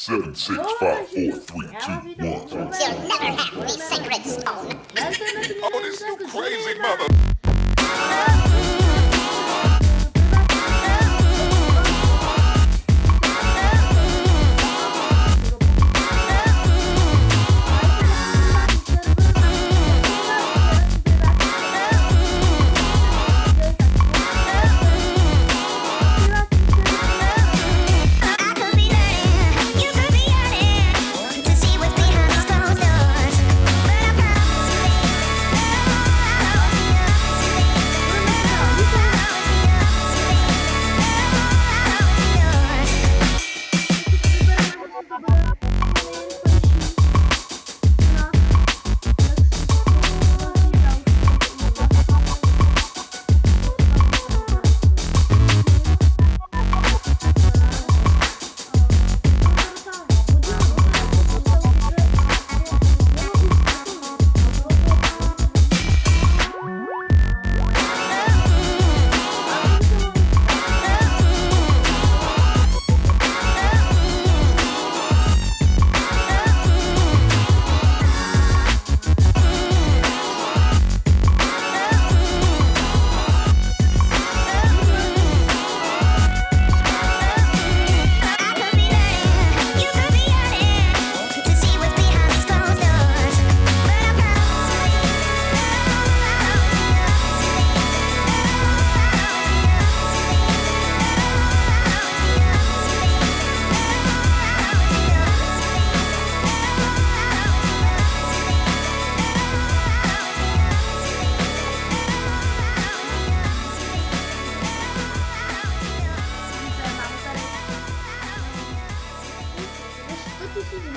7, 6, 5, 4, 3, 2, 1. You'll never have the sacred stone. Oh, this you crazy mother. I could be learning, you could be yearning to see what's behind these closed doors. But I promise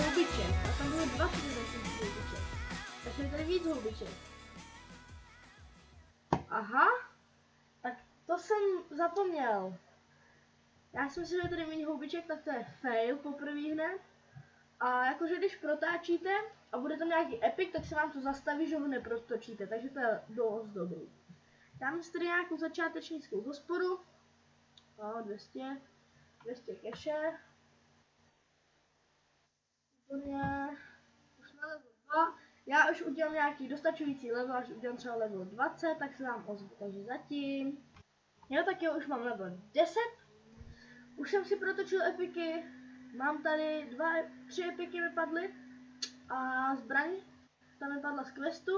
houbiček. A tam bylo 20 houbiček. Takže je tady víc houbiček. Aha. Tak to jsem zapomněl. Já jsem si, že tady méně houbiček, tak to je fail poprvé hned. A jakože když protáčíte a bude tam nějaký epic, tak se vám to zastaví, že ho neprotočíte. Takže to je dost dobrý. Dáme si tady nějakou začátečnickou hospodu. 200 keše. Už jsme level 2. Já už udělám nějaký dostačující level, až udělám třeba level 20, tak se vám ozvu. Takže zatím. Jo, tak jo, už mám level 10. Už jsem si protočil epiky. Mám tady 3 epiky vypadly. A zbraň tam vypadla z questu.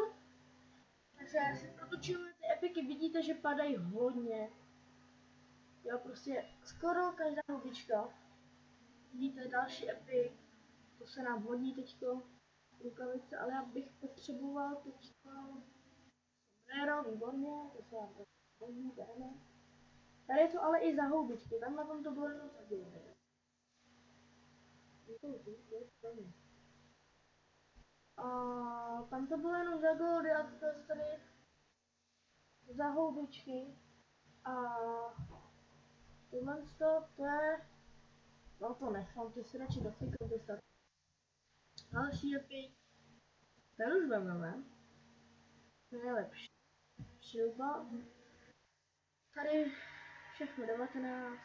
Takže si protočíme ty epiky, vidíte, že padají hodně. Jo, prostě skoro každá houbička. Vidíte, další epic. To se nám hodí teďko. Rukavice, ale já bych potřeboval teďko sombrero, výborně, to se nám hodí, bereme. Tady je to ale i za houbičky, tam na tom to bylo jenom za houbičky. Tam to bylo jenom za goldy a to je tady za houbičky. A tohle to je... No to nechám, ty si radši doflikám, ty stav. Další epic. Tady už vezmeme. To je lepší. Šilba. Tady všechno 19.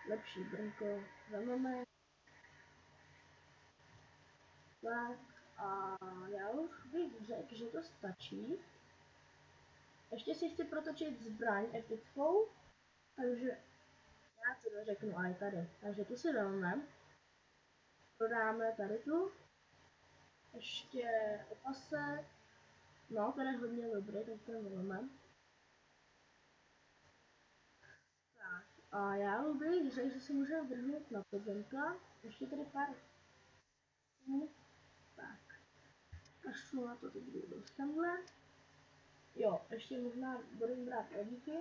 Lepší brnko. Vezmeme. Tak. A já už bych řekl, že to stačí. Ještě si chci protočit zbraň epickou. Takže já to dořeknu aj tady. Takže tu si vezmeme. Prodáme tady tu. Ještě opasek. No, ten je hodně dobrý, tak to vezmeme. Tak, a já bych řekl, že si můžeme vrhnout na pozemka. Ještě tady pár. Tak. Kašlu na to, teď budu semhle. Jo, ještě možná budeme brát odíky.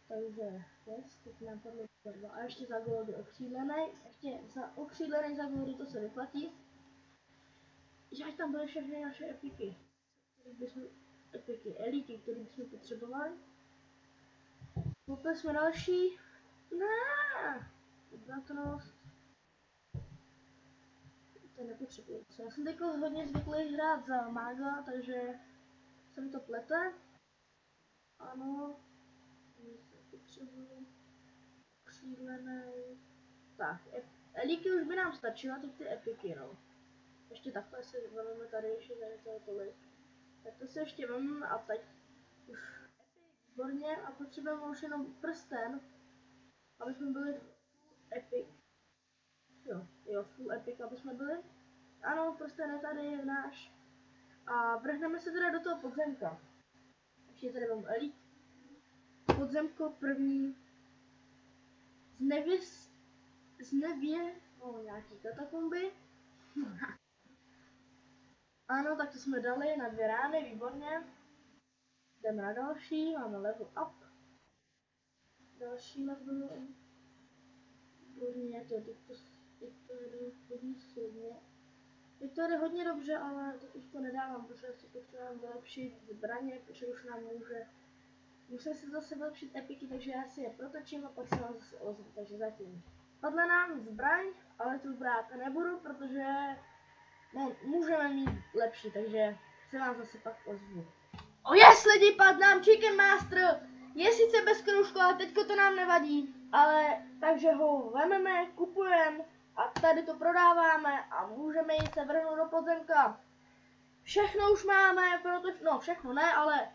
Takže, teď nám padlo 2. A ještě za goldy okřídlený. Ještě za okřídlený za goldy to se vyplatí. Že ať tam byly všechny naše epiky. Epiky, elíky, které bychom potřebovali. Koupili jsme další. Ne. Obratnost. To nepotřebuji. Já jsem teď hodně zvyklý hrát za mága, takže jsem to plete. Ano. Potřebuji. Křídlený. Tak, Elíky už by nám stačila, teď ty epiky, no. Ještě takhle si vezmeme tady, ještě tady toho tolik. Tak to si ještě vezmeme a teď už epic, výborně, a potřebujeme už jenom prsten, aby jsme byli full epic. Jo, full epic, aby jsme byli. Ano, prsten je tady náš. A vrhneme se teda do toho podzemka. Ještě tady mám elite. Podzemko první. Nějaký katakomby. Ano, tak to jsme dali na 2 rány, výborně. Jdeme na další, máme level up. Další level. Výborně, teď to jde hodně dobře, ale teď už to nedávám, protože si potřebujeme vylepšit zbraně, protože už nám musím si zase vylepšit epiky, takže já si je protočím a pak se vám zase ozvu, takže zatím. Padla nám zbraň, ale tu brát nebudu, protože no, můžeme mít lepší, takže se vám zase pak ozvu. Yes, lidi, padl nám Chicken Master! Je sice bez kroužku, ale teďko to nám nevadí, ale takže ho vememe, kupujeme a tady to prodáváme a můžeme jít se vrhnout do podzemka. Všechno už máme, no všechno ne, ale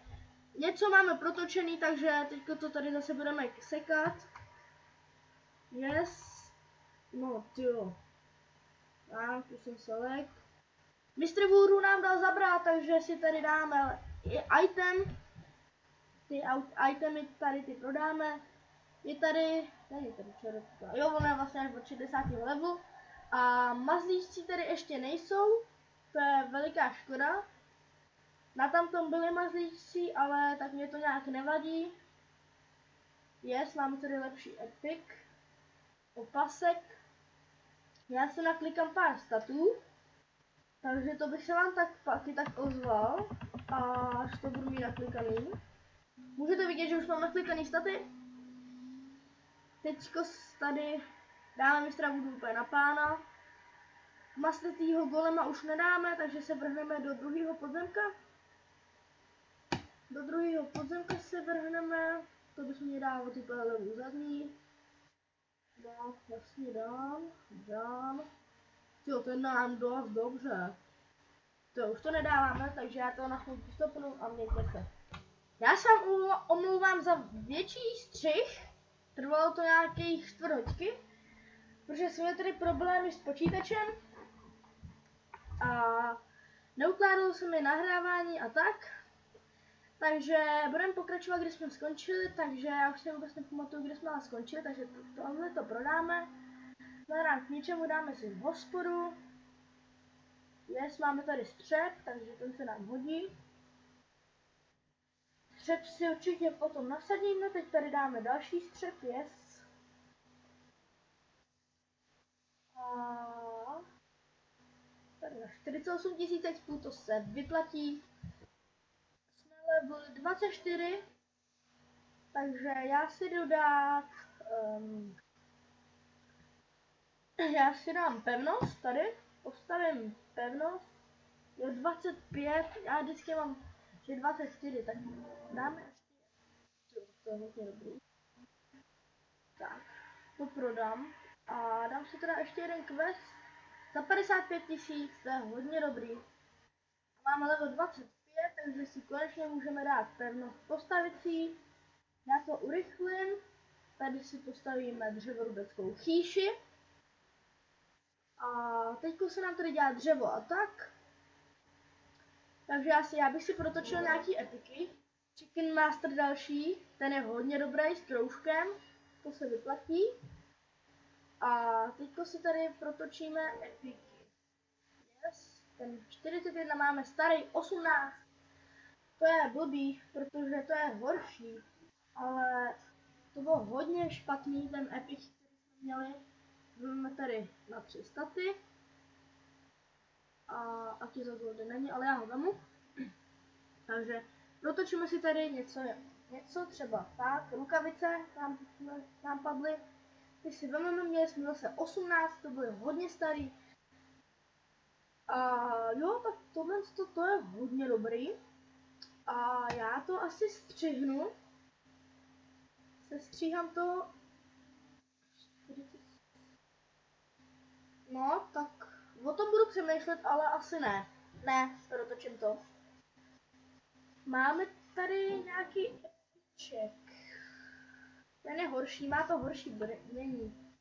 něco máme protočený, takže teďko to tady zase budeme sekat. Yes. No tyjo. A tu jsem select. Mr. Voodoo nám dal zabrat, takže si tady dáme item. Ty itemy tady ty prodáme. Je tady červetka. Jo, ono je vlastně až od 60. levelu. A mazlíčci tady ještě nejsou. To je veliká škoda. Na tamtom byli mazlíčci, ale tak mě to nějak nevadí. Yes, máme tady lepší epic. Opasek. Já se naklikám pár statů. Takže to bych se vám taky tak ozval. A až to budu mít naklikaný. Můžete vidět, že už mám naklikaný staty. Teďko tady dáme mistra Voodoo úplně na pána. Mastetýho golema už nedáme, takže se vrhneme do druhého podzemka. Do druhého podzemka se vrhneme. To bychom měli dávat úplně levou zadní. No, vlastně dám. Jo, to je nám dost dobře. To už to nedáváme, takže já to na chvilku stopnu a mějte se. Já se vám omlouvám za větší střih. Trvalo to nějakých 4 hodiny, protože jsme tady problémy s počítačem. A neukládalo se mi nahrávání a tak. Takže budeme pokračovat, kde jsme skončili, takže já už si vůbec nepamatuju, kde jsme skončili, takže tohle to prodáme. K ničemu dáme si v hospodu. Yes, máme tady střep, takže ten se nám hodí. Střep si určitě potom nasadíme, teď tady dáme další střep, yes. A tady na 48 000 expů to se vyplatí. Jsme level 24, takže já si jdu dát, já si dám pevnost tady, postavím pevnost, jo 25, já vždycky mám, že 24, tak dáme ještě, to je hodně dobrý. Tak, to prodám a dám si teda ještě jeden quest za 55 000, to je hodně dobrý. Máme level 25, takže si konečně můžeme dát pevnost postavicí. Já to urychlím, tady si postavíme dřevorubeckou chýši. A teďko se nám tady dělá dřevo a tak. Takže já bych si protočil nějaký epiky. Chicken Master další, ten je hodně dobrý s kroužkem, to se vyplatí. A teďko si tady protočíme epiky. Yes, ten 41 máme starý 18. To je blbý, protože to je horší. Ale to bylo hodně špatný ten epic, který jsme měli. Máme tady na 3 staty. A aký za golden není, ale já ho vemu. Takže protočíme si tady něco třeba tak, rukavice nám padly. Když si vememe, měli jsme zase 18, to byly hodně starý. A jo, tak tohle to je hodně dobrý. A já to asi střihnu. Sestříhám to. No, tak o tom budu přemýšlet, ale asi ne. Ne, protočím to. Máme tady nějaký epíček. Ten je horší, má to horší brnění.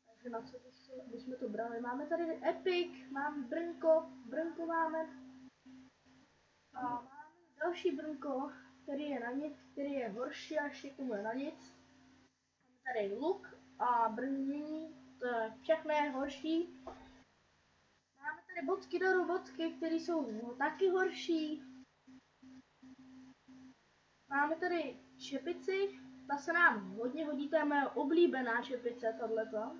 Takže na co bychom to brali? Máme tady Epic, máme Brnko máme. A máme další Brnko, který je na nic, který je horší a ještě k tomu je na nic. Máme tady luk a brnění, to je všechno je horší. Máme tady bocky do robotky, které jsou taky horší. Máme tady čepici, ta se nám hodně hodí, to je moje oblíbená čepice, tohleto.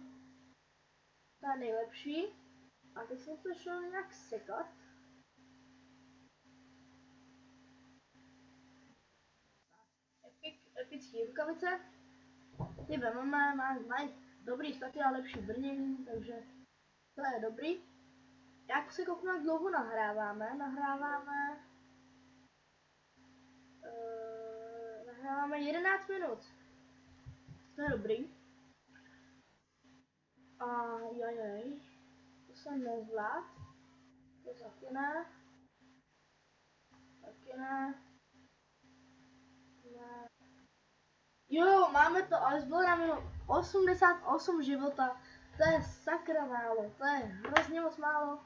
Ta je nejlepší. A teď jsem to šel nějak sekat. Epický rukavice. Ty mají dobrý staty a lepší brnění, takže to je dobrý. Jak se kouknu, jak dlouho nahráváme? Nahráváme 11 minut. To je dobrý. A jajaj, to jsem nezvlád. To taky ne. Taky ne. Ne. Jo, máme to, ale zbylo nám jenom 88 života. To je sakra málo, to je hrozně moc málo.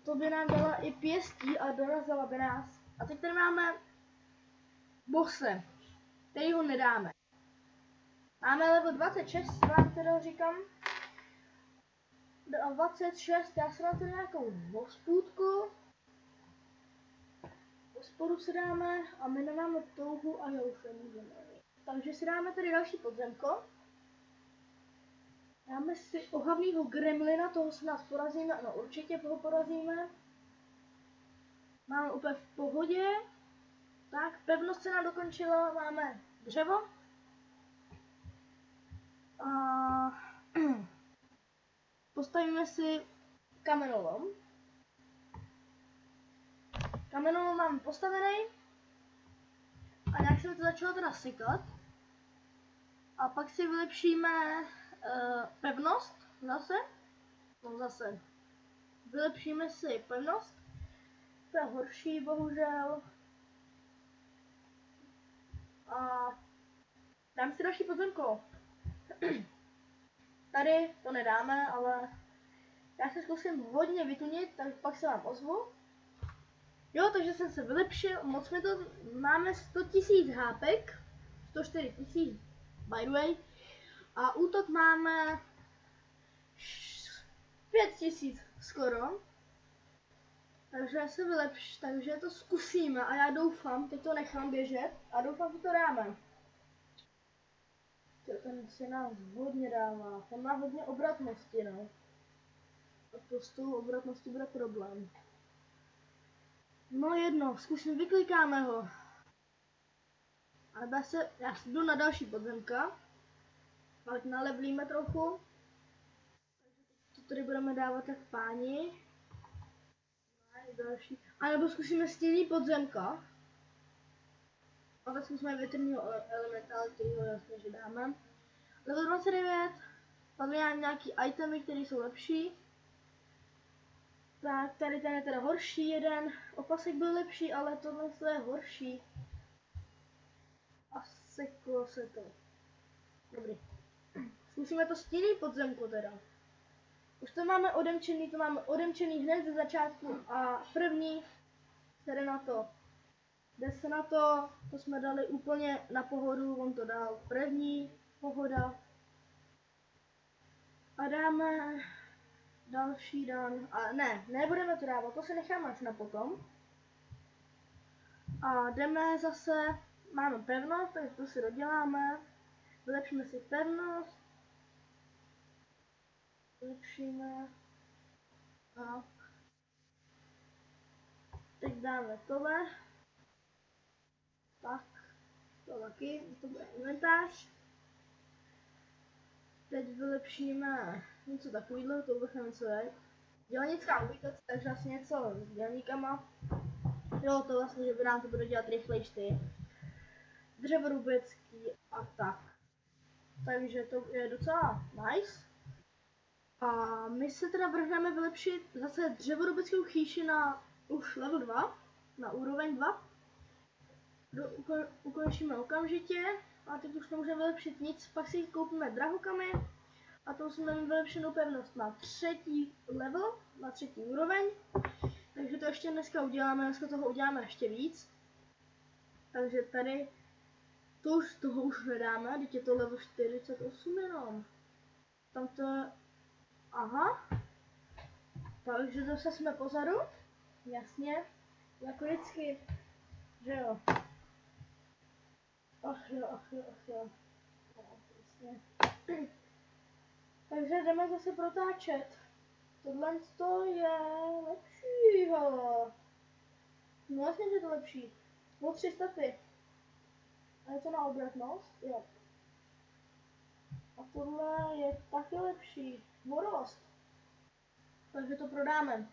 To by nám dala i pěstí a dorazila by nás. A teď tady máme bose, který ho nedáme. Máme level 26, vám teda říkám. 26, já si na to nějakou hospůdku. Hospodu si dáme a my nemáme touhu a já už nemůžeme. Takže si dáme tady další podzemko. Dáme si ohavnýho gremlina, toho se nás porazíme, no určitě ho porazíme. Máme úplně v pohodě. Tak, pevnost se nám dokončila, máme dřevo. A postavíme si kamenolom. Kamenolom máme postavený. A nějak jsem to začala teda sekat. A pak si vylepšíme pevnost zase. No zase. Vylepšíme si pevnost. To je horší, bohužel. A dám si další pozemko. Tady to nedáme, ale já se zkusím hodně vytunit, tak pak se vám ozvu. Jo, takže jsem se vylepšil, moc mi to, máme 100 000 hápek, 104 000 by the way, a útok máme 5 000 skoro, takže se vylepš, takže to zkusíme a já doufám, teď to nechám běžet a doufám, že to dáme. Ten si nám hodně dává, ten má hodně obratnosti, no. A to s tou obratností bude problém. No jedno, zkusím, vyklikáme ho. A já jdu na další podzemka. Ať nalevlíme trochu. To tady budeme dávat jak páni. Další. A nebo zkusíme stěný podzemka. A tak zkusíme větrního elementálu, kterýho jasně, že dáme. Level 29. Padly nějaký itemy, které jsou lepší. Tak, tady ten je teda horší jeden. Opasek byl lepší, ale tohle je horší. A seklo se to. Dobrý. Zkusíme to stíný podzemku teda. Už to máme odemčený hned ze začátku a první se jde na to. Jde se na to, to jsme dali úplně na pohodu, on to dal první, pohoda. A dáme další dan, a nebudeme to dávat, to se necháme až na potom. A jdeme zase, máme pevnost, takže to si doděláme. Vylepšíme si pevnost. Vylepšíme. Tak. Teď dáme tohle. Tak. To taky, to bude inventář. Teď vylepšíme něco takovýhle, to bych nevím co je. Dělnická ubikace, takže vlastně něco s dělníkama. Jo, to vlastně, že by nám to bude dělat rychlejš ty. Dřevorubecký a tak. Takže to je docela nice. A my se teda vrhneme vylepšit zase dřevorubickou chýši na už level 2, na úroveň 2. Ukončíme okamžitě a teď už nemůžeme vylepšit nic, pak si koupíme drahokamy a to jsme mít vylepšenou pevnost na 3. level, na 3. úroveň. Takže to ještě dneska uděláme, dneska toho uděláme ještě víc. Takže tady toho už nedáme, teď je to level 48 jenom. Tam to, aha. Takže zase jsme pozadu, jasně, jako vždycky, že jo. Ach jo. No, jasně. Takže jdeme zase protáčet. Tohle je lepší, hele. No vlastně, že to lepší. O 3 staty. A je to na obratnost? Jo. A tohle je taky lepší. Vorost. Takže to prodáme.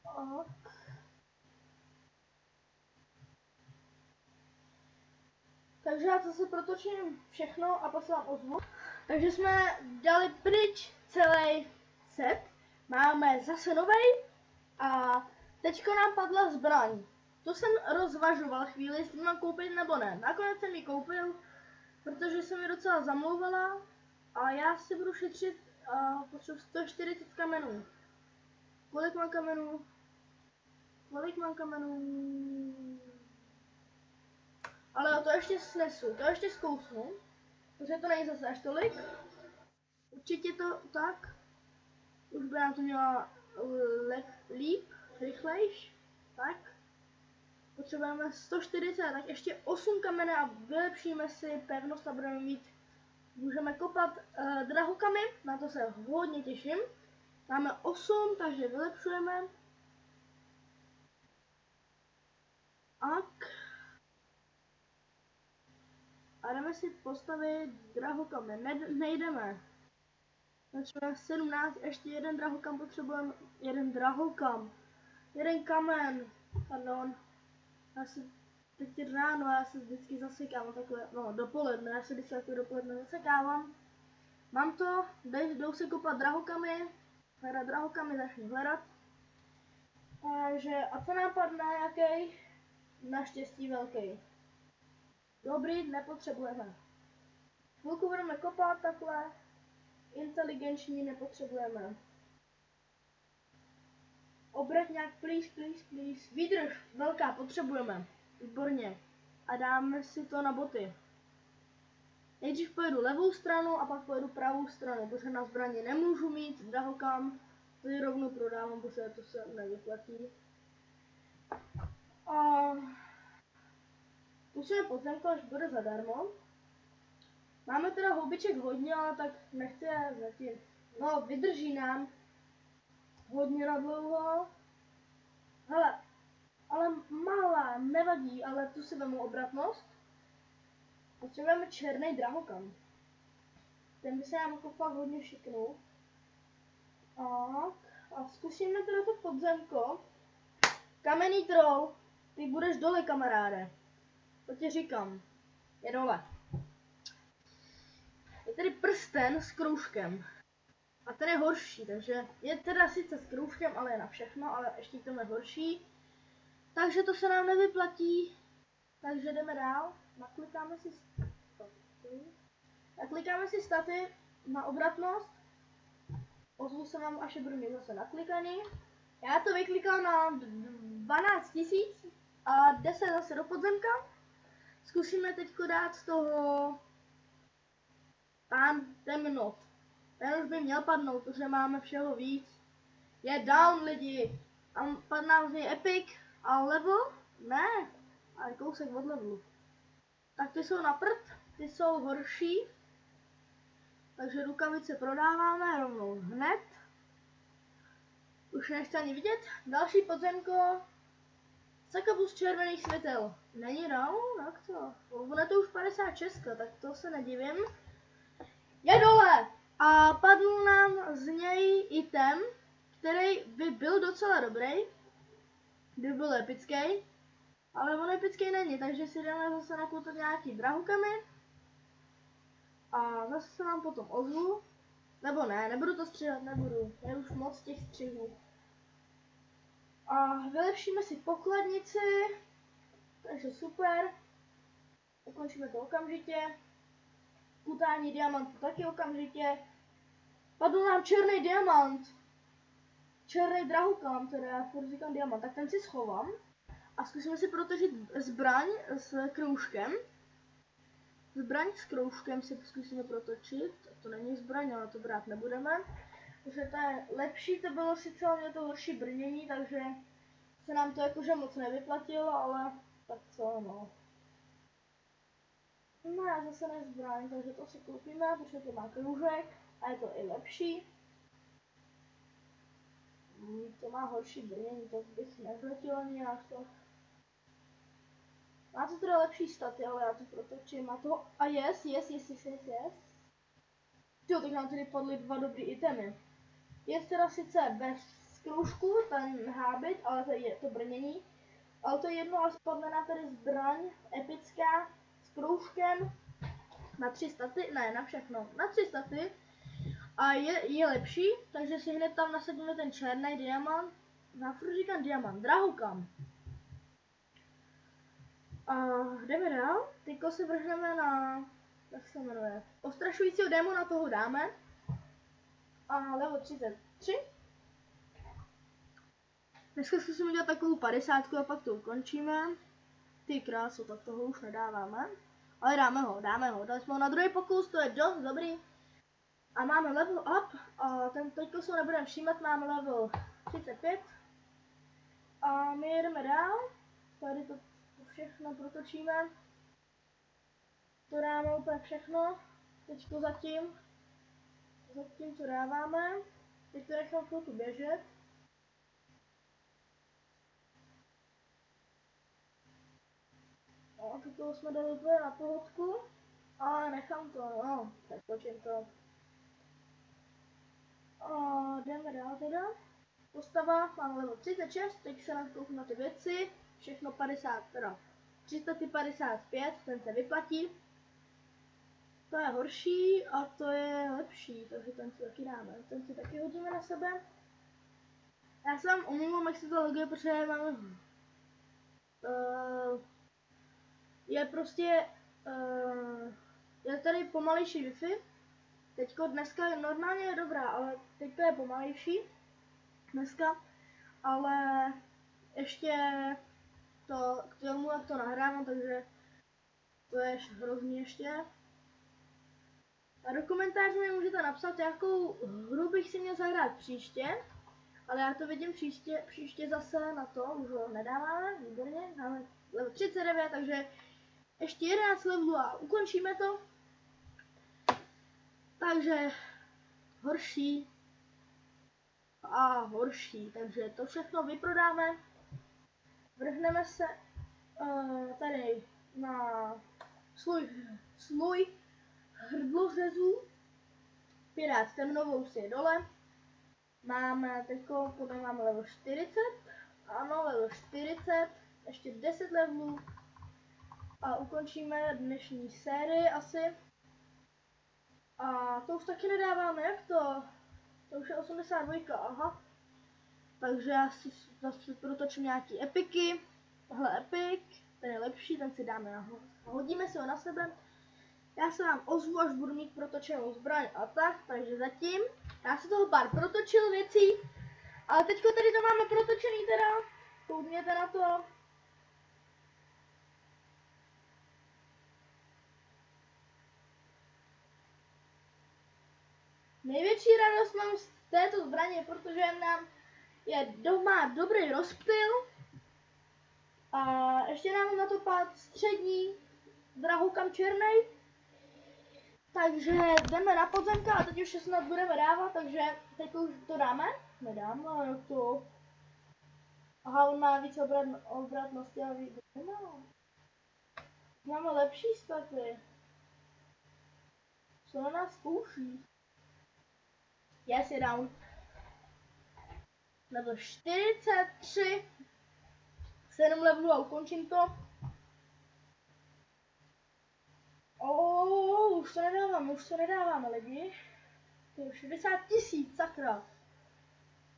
Aha. Takže já zase protočím všechno a pak vám ozvu. Takže jsme dali pryč celý set. Máme zase novej a teďko nám padla zbraň. To jsem rozvažoval chvíli, jestli mám koupit nebo ne. Nakonec jsem ji koupil, protože jsem mi docela zamlouvala a já si budu šetřit a potřebuji 140 kamenů. Kolik mám kamenů? Ale to ještě snesu, to ještě zkousnu, protože to není zase až tolik. Určitě to tak. Už by nám to měla líp, rychlejš. Tak. Potřebujeme 140, tak ještě 8 kamene a vylepšíme si pevnost a budeme mít. Můžeme kopat drahokamy, na to se hodně těším. Máme 8, takže vylepšujeme. A jdeme si postavit drahokamy. Nejdeme. Potřebujeme 17, ještě jeden drahokam potřebujeme. Jeden kamen. Pardon. Já si teď ráno, já se vždycky zasekávám takhle, no dopoledne, já se vždycky takhle dopoledne zasekávám. Mám to, jdou se kopat drahokamy. Hledat drahokamy, začnu hledat. Takže a co nám padne, jaký? Naštěstí velký. Dobrý, nepotřebujeme. Chvilku budeme kopat takhle. Inteligenční nepotřebujeme. Obratňák, please. Výdrž, velká, potřebujeme. Výborně. A dáme si to na boty. Nejdřív pojedu levou stranu a pak pojedu pravou stranu, protože na zbraně nemůžu mít drahokam. To ji rovnou prodávám, protože to se nevyplatí. A musíme podzemko, až bude zadarmo. Máme teda houbiček hodně, ale tak nechci je zatím. No, vydrží nám hodně na dlouho. Hele, ale malá, nevadí, ale tu si vemu obratnost. Potřebujeme černý drahokam. Ten by se nám jako fakt hodně šiknul. A zkusíme teda to podzemko. Kamenný troll, ty budeš dole, kamaráde. To ti říkám. Je dole. Je tady prsten s kroužkem. A ten je horší, takže je teda sice s kroužkem, ale je na všechno, ale ještě to je horší. Takže to se nám nevyplatí. Takže jdeme dál. Naklikáme si staty na obratnost. Ozvu se vám, až je budu mít zase naklikaný. Já to vyklikám na 12 000 a 10 zase do podzemka. Zkusíme teďko dát z toho pán temnot. Ten už by měl padnout, protože máme všeho víc. Je down, lidi. A padná z něj epic a level? Ne. Ale kousek od levelu. Tak ty jsou na prd, ty jsou horší. Takže rukavice prodáváme rovnou hned. Už nechci ani vidět. Další podzemko. Sakabus červených světel. Není down? Jak to? Ono je to už 56, tak to se nedivím. Je dole! A padl nám z něj item, který by byl docela dobrý. By byl epický. Ale on epický není, takže si jdeme zase nakoupit nějaký drahokamy. A zase se nám potom ozvu. Nebo ne, nebudu to stříhat, nebudu. Je už moc těch střihů. A vylepšíme si pokladnici. Takže super. Ukončíme to okamžitě. Kutání diamantu taky okamžitě. Padl nám černý diamant. Černý drahokam, teda furt říkám diamant. Tak ten si schovám. A zkusíme si protočit zbraň s kroužkem. Zbraň s kroužkem si zkusíme protočit. To není zbraň, ale to brát nebudeme. Protože to je lepší, to bylo sice ale to horší brnění, takže se nám to jakože moc nevyplatilo, ale tak co no. No já zase nezbraň, takže to si koupíme, protože to má kroužek a je to i lepší. To má horší brnění, to bych nezletil ani nějak to. Má to teda lepší staty, ale já to protočím a to. A yes. Jo, tak nám tedy padly 2 dobrý itemy. Je teda sice bez kroužku, ten hábit, ale to je to brnění. Ale to je jedno, ale spadne nám tady zbraň epická s kroužkem na 3 staty, ne na všechno, na 3 staty. A je lepší, takže si hned tam nasadíme ten černý diamant. Já furt říkám diamant, drahokam. A jdeme dál, teďko se vrhneme na, jak se jmenuje, ostrašujícího démona, toho dáme. A level 33. Dneska zkusíme udělat takovou 50 a pak to ukončíme. Ty kráso, tak toho už nedáváme. Ale dáme ho. Dali jsme ho na druhý pokus, to je dost dobrý. A máme level up, a ten teďko se ho nebudeme všímat, máme level 35. A my jedeme dál. Tady to všechno protočíme. To dáme úplně všechno. Teďko zatím to dáváme. Teď to nechám chvilku běžet. No, toto jsme dali úplně na pohodku. Ale nechám to, no, přeskočím to. A jdeme dál teda. Postava, mám level 36, teď se nám kouknu na ty věci. Všechno 50, teda 355, ten se vyplatí. To je horší a to je lepší, takže ten si taky dáme. Ten si taky hodíme na sebe. Já se vám omlouvám, jak se to loguje, protože máme... je prostě... je tady pomalejší Wi-Fi. Teďko dneska normálně je dobrá, ale teďko je pomalejší. Dneska. Ale ještě to k tomu, jak to nahrávám, takže to je hrozný ještě. A do komentářů mi můžete napsat, jakou hru bych si měl zahrát příště. Ale já to vidím příště zase na to, už ho nedáváme, výborně, máme level 39, takže ještě 11 levelů a ukončíme to. Takže horší a horší, takže to všechno vyprodáme. Vrhneme se tady na slůj hrdlořezů. Pirát temnovou si je dole. Máme teďko, podle máme level 40. Ano, level 40. Ještě 10 levelů. A ukončíme dnešní sérii asi. A to už taky nedáváme, jak to? To už je 82, aha. Takže já si zase protočím nějaký epiky. Tohle epic, ten je lepší, ten si dáme nahoru. Hodíme si ho na sebe. Já se vám ozvu, až budu mít protočenou zbraň a tak, takže zatím. Já si toho pár protočil věcí. Ale teďko tady to máme protočený teda. Koukněte na to. Největší radost mám z této zbraně, protože nám je doma dobrý rozptyl. A ještě nám na to pád střední drahokam černej. Takže jdeme na podzemka a teď už se snad budeme dávat, takže teď už to dáme? Nedáme, ale to... Aha, on má víc obratnosti a víc... No. Máme lepší staty. Co na nás zkouší? Yes, je down. Level 43. 7 levelů a ukončím to. Už to nedáváme lidi. To 60 000, sakra.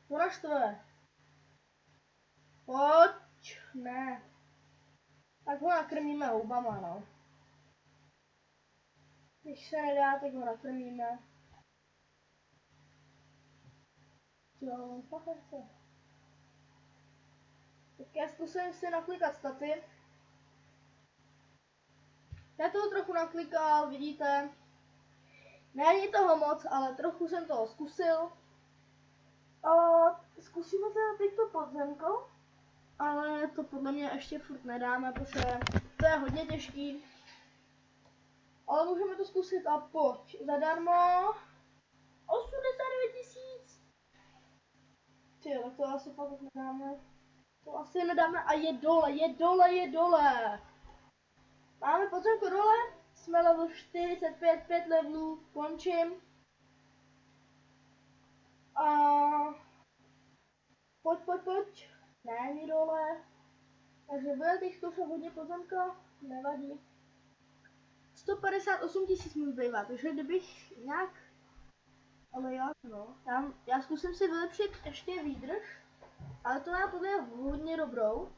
To naštve. Pojď, ne. Tak ho nakrmíme houbama, no. Když se nedá, tak ho nakrmíme. Jo, fakt nechce. Tak já zkusím si naklikat staty. Já toho trochu naklikal, vidíte. Není toho moc, ale trochu jsem toho zkusil. A zkusíme teda teď to podzemko. Ale to podle mě ještě furt nedáme, protože to je hodně těžký. Ale můžeme to zkusit a pojď. Zadarmo. 89 000. Ty, tak to asi fakt nedáme. To asi nedáme a je dole, je dole, je dole. Máme podzemko dole. Jsme level 45, 5 levelů. Končím. A pojď. Není dole. Takže bude teď zkoušet hodně pozemka. Nevadí. 158 000 mi zbývá, takže kdybych nějak... Ale jak no. Já zkusím si vylepšit ještě výdrž. Ale to má podle mě hodně dobrou.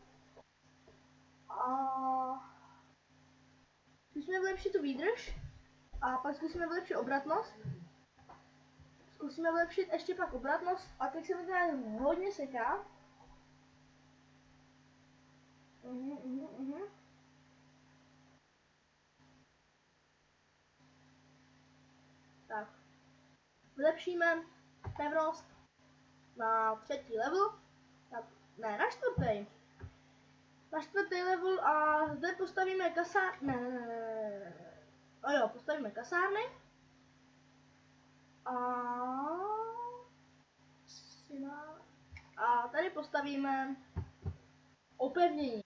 A zkusíme vylepšit tu výdrž. A pak zkusíme vylepšit obratnost. Zkusíme vylepšit ještě pak obratnost. A teď se mi to hodně seká. Tak. Vylepšíme pevnost na 3. level. Na 4. Na 4. level a zde postavíme postavíme kasárny. A tady postavíme opevnění.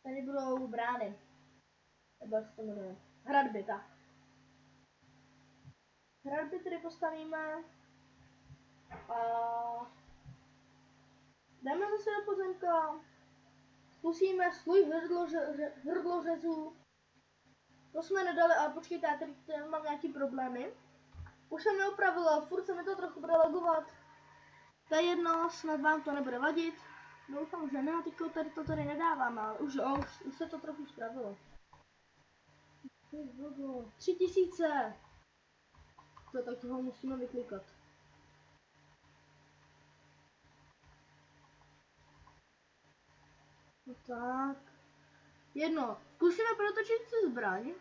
Tady budou brány. Nebo jak se to jmenuje? Hradby, tak. Hradby tady postavíme. A jdeme zase do pozemka. Zkusíme slůj hrdlořezů. To jsme nedali, ale počkejte, já tady mám nějaký problémy. Už jsem neopravila, furt se mi to trochu bude lagovat. To je jedno, snad vám to nebude vadit. Doufám, že ne, teďko to tady nedávám, ale už se to trochu spravilo. 3000. To tak toho musíme vyklikat. No tak. Jedno, zkusíme protočit si zbraň.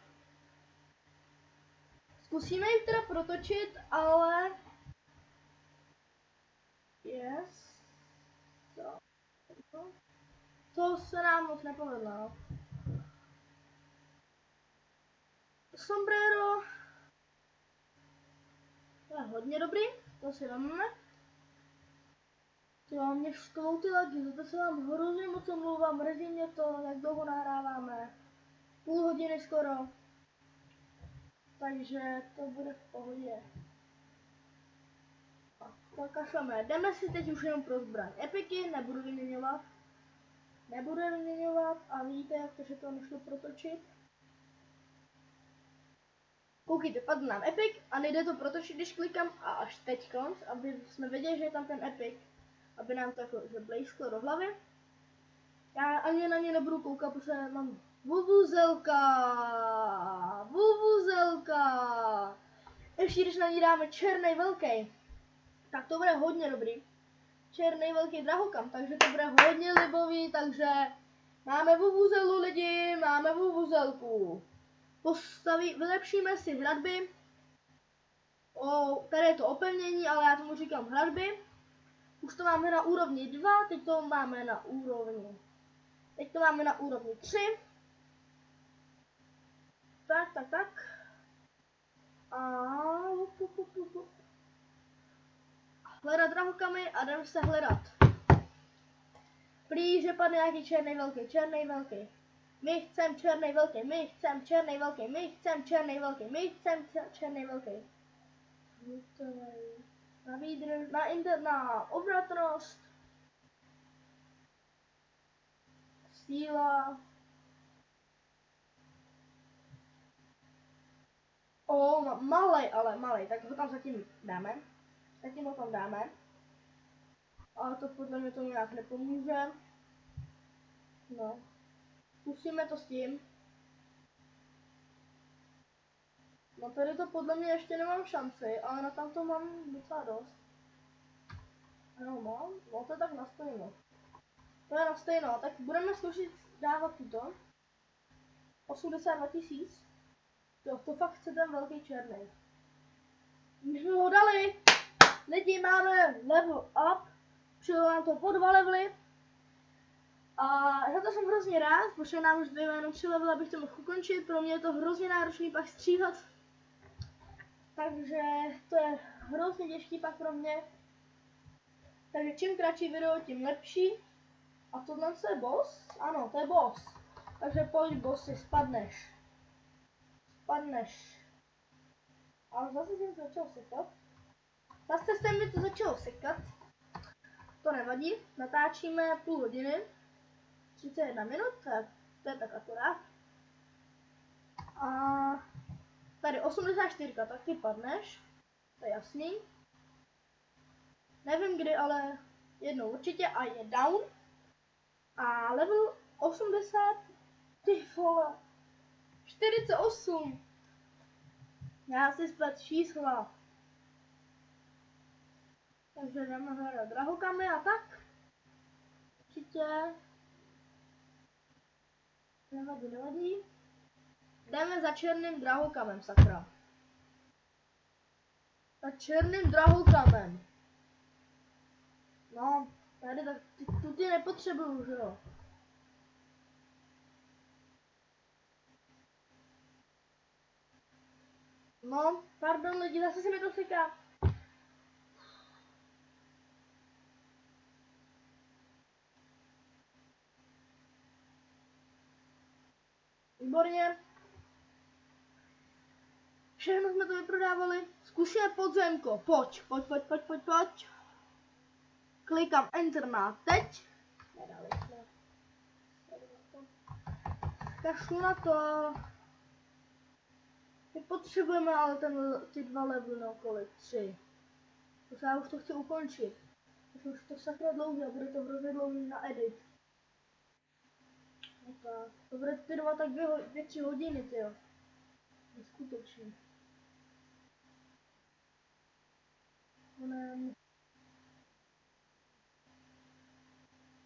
Zkusíme ji teda protočit, ale... Yes. To se nám moc nepovedlo. Sombrero. To je hodně dobrý, to si dáme. Jo, mě štvou ty lagy, za to se vám hrozně moc omlouvám, mrzí mě to, jak dlouho nahráváme. Půl hodiny skoro. Takže to bude v pohodě. Tak kašleme, jdeme si teď už jenom pro zbraň. Epiky nebudu vyměňovat. A vidíte, jak to, že to nešlo protočit. Koukejte, padl nám epic a nejde to protočit, když klikám a až teď konc, aby jsme věděli, že je tam ten epic. Aby nám to jako blejsklo do hlavy. Já ani na ně nebudu koukat, protože mám vuvuzelka. Ještě když na ní dáme černý velký, tak to bude hodně dobrý. Černý velký drahokam, takže to bude hodně libový, takže máme vuvuzelu lidi, máme vuvuzelku. Vylepšíme si hradby. Tady je to opevnění, ale já tomu říkám hradby. Už to máme na úrovni 2, teď to máme na úrovni 3. Tak. Hledat drahokamy a jdeme se hledat. Prý, že padne nějaký černý velký. My chcem černý velký. Na výdrž, na obratnost. Síla. Malej, ale malej, tak ho tam zatím dáme. Zatím ho tam dáme. Ale to podle mě to nějak nepomůže. No. Zkusíme to s tím. No tady to podle mě ještě nemám šanci, ale na tamto mám docela dost. Ano, mám. No to je tak na stejno. To je na stejno, tak budeme zkoušet dávat tuto. 82 000. Jo, to fakt chce ten velký černý. My jsme ho dali. Lidi, máme level up. Přijelo nám to po 2 levely. A za to jsem hrozně rád, protože nám už zbývá jenom 3 levely, abych to mohl ukončit. Pro mě je to hrozně náročný pak stříhat. Takže to je hrozně těžký pak pro mě. Takže čím kratší video, tím lepší. A tohle je boss? Ano, to je boss. Takže pojď bossy, spadneš. Spadneš. Ale zase jsem to začal sekat. Zase se mi to začalo sekat. To nevadí, natáčíme půl hodiny. 31 minut, to je tak akorát. A tady 84, tak ty padneš. To je jasný. Nevím kdy, ale jednou určitě a je down. A level 80, ty vole, 48. Já si splet čísla. Takže jdeme hledat drahokamy a tak. Určitě. Nevadí. Jdeme za černým drahokamem, sakra. Za černým drahokamem. No, tady tak, tu ty nepotřebuju, že jo. No, pardon lidi, zase se mi to seká. Výborně. Všechno jsme to vyprodávali. Zkusíme podzemko. Pojď. Klikám Enter na teď. Kašlu na to. My potřebujeme ale ty 2 levely, no kolik? 3. Protože já už to chci ukončit. Už to sakra dlouhé a bude to hrozně dlouhý na edit. No tak. To bude trvat tak 2-3 hodiny, tyjo. Neskutečně.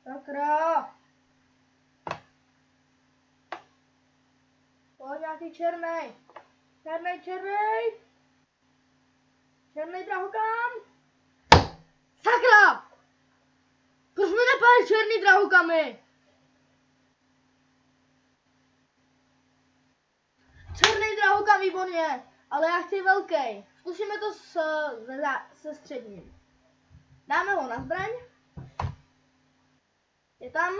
Sakra! Pojď nějaký černej! Černej drahokam! Sakra! Proč mi nepadají černý drahokamy? Černý drahokam, výborně! Ale já chci velký. Zkusíme to se středním. Dáme ho na zbraň. Je tam.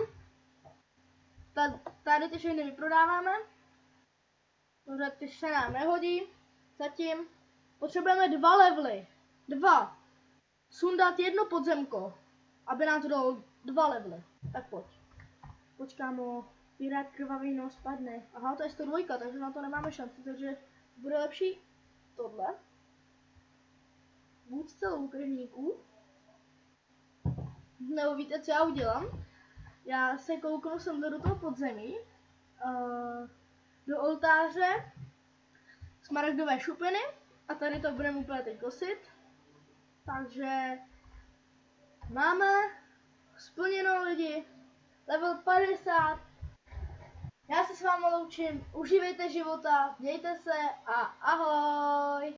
Tady ty všechny vyprodáváme. Dobře, ty se nám nehodí. Zatím potřebujeme 2 levely. 2. Sundat jedno podzemko, aby nám to dalo 2 levely. Tak pojď. Počkám o pirát krvavý nos spadne. Aha, to je 102, takže na to nemáme šanci, takže bude lepší tohle. Vůdce loupežníků. Nebo víte, co já udělám? Já se kouknu sem do toho podzemí. Do oltáře. Smaragdové šupiny. A tady to budeme úplně teď kosit. Takže máme splněno lidi. Level 50. Já se s vámi loučím. Užívejte života, mějte se a ahoj.